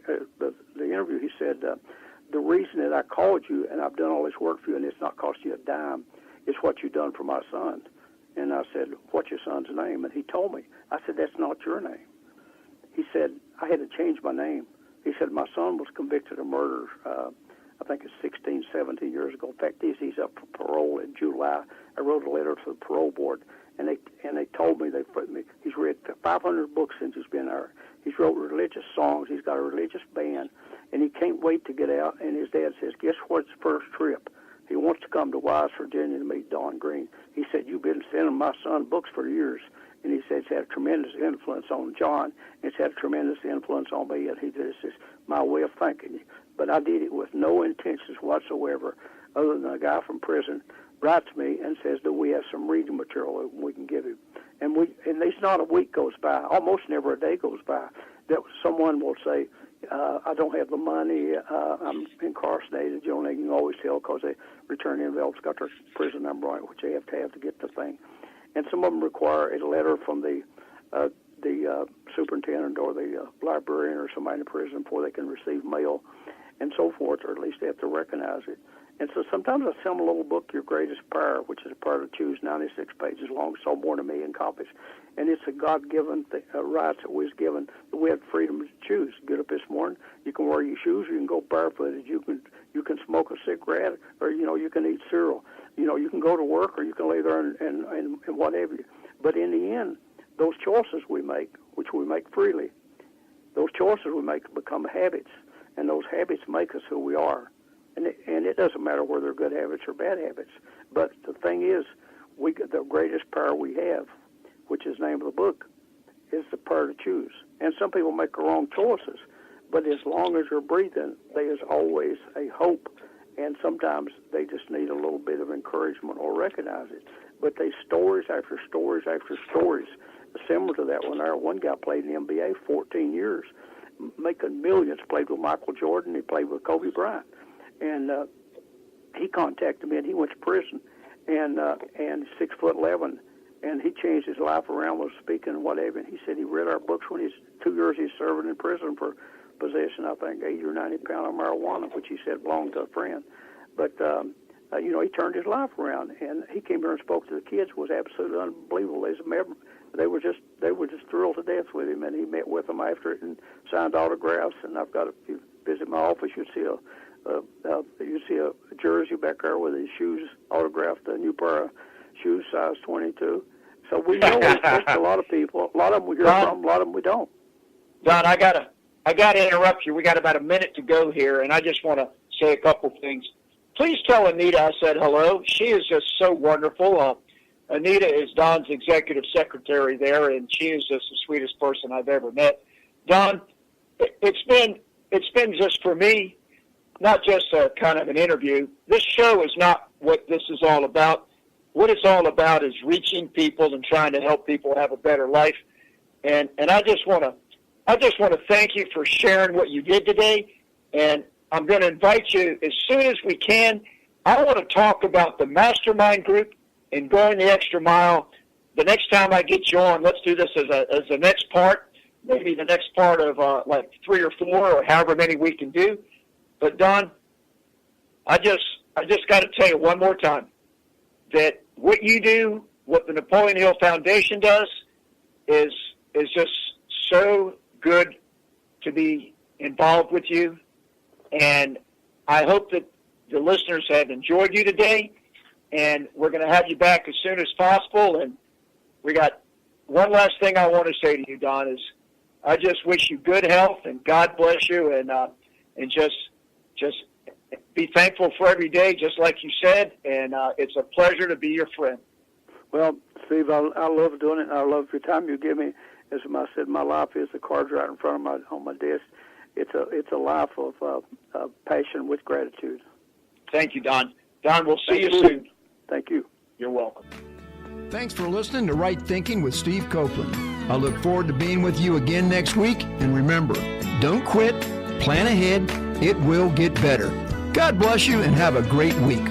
the interview, he said, the reason that I called you and I've done all this work for you and it's not cost you a dime is what you've done for my son. And I said, what's your son's name? And he told me. I said, that's not your name. He said, I had to change my name. He said, my son was convicted of murder, I think it's 16, 17 years ago. In fact, he's up for parole in July. I wrote a letter to the parole board, and they told me, he's read 500 books since he's been there. He's wrote religious songs. He's got a religious band, and he can't wait to get out. And his dad says, guess what's his first trip? He wants to come to Wise, Virginia to meet Don Green. He said, you've been sending my son books for years. And he said it's had a tremendous influence on John. It's had a tremendous influence on me. And he says, it's my way of thinking. But I did it with no intentions whatsoever, other than a guy from prison writes me and says, do we have some reading material that we can give him? And there's not a week goes by, almost never a day goes by, that someone will say, I don't have the money, I'm incarcerated. You know, they can always tell because they return envelopes got their prison number on it, which they have to get the thing. And some of them require a letter from the superintendent or the librarian or somebody in the prison before they can receive mail and so forth, or at least they have to recognize it. And so sometimes I send them a little book, Your Greatest Power, which is a part of Choose, 96 pages long, sold more than 1 million copies. And it's a God-given right that we was given, that we have freedom to choose. Get up this morning, you can wear your shoes, you can go barefooted, you can smoke a cigarette, or, you can eat cereal. You can go to work, or you can lay there and whatever. But in the end, those choices we make, which we make freely, those choices we make become habits, and those habits make us who we are. And it doesn't matter whether they're good habits or bad habits. But the thing is, the greatest power we have, which is the name of the book, is the power to choose. And some people make the wrong choices, but as long as you're breathing, there is always a hope. And sometimes they just need a little bit of encouragement or recognize it. But they stories after stories after stories, similar to that one. One guy played in the NBA 14 years, making millions, played with Michael Jordan, he played with Kobe Bryant. And he contacted me, and he went to prison, and 6'11", and he changed his life around with speaking and whatever. And he said he read our books when he's 2 years he's serving in prison for possession, I think, 80 or 90 pounds of marijuana, which he said belonged to a friend. But he turned his life around, and he came here and spoke to the kids. It was absolutely unbelievable. They were just thrilled to death with him, and he met with them after it and signed autographs. And I've got, if you visit my office, you'll see a jersey back there with his shoes autographed, a new pair of shoes, size 22. So we know we talk to a lot of people. A lot of them we hear from, a lot of them we don't. Don, I gotta interrupt you. We got about a minute to go here, and I just want to say a couple things. Please tell Anita I said hello. She is just so wonderful. Anita is Don's executive secretary there, and she is just the sweetest person I've ever met. Don, it's been just for me, not just a kind of an interview. This show is not what this is all about. What it's all about is reaching people and trying to help people have a better life. And I just want to thank you for sharing what you did today. And I'm going to invite you as soon as we can. I want to talk about the mastermind group and going the extra mile. The next time I get you on, let's do this as the next part, maybe the next part of like 3 or 4 or however many we can do. But Don, I just got to tell you one more time that what you do, what the Napoleon Hill Foundation does, is just so good to be involved with you. And I hope that the listeners have enjoyed you today. And we're going to have you back as soon as possible. And we got one last thing I want to say to you, Don, is I just wish you good health and God bless you, and just be thankful for every day, just like you said, and it's a pleasure to be your friend. Well, Steve, I love doing it, and I love your time you give me. As I said, my life is the cards right in front of on my desk. It's a life of passion with gratitude. Thank you, Don. Don, we'll see you soon. Thank you. You're welcome. Thanks for listening to Right Thinking with Steve Copeland. I look forward to being with you again next week. And remember, don't quit, plan ahead, it will get better. God bless you and have a great week.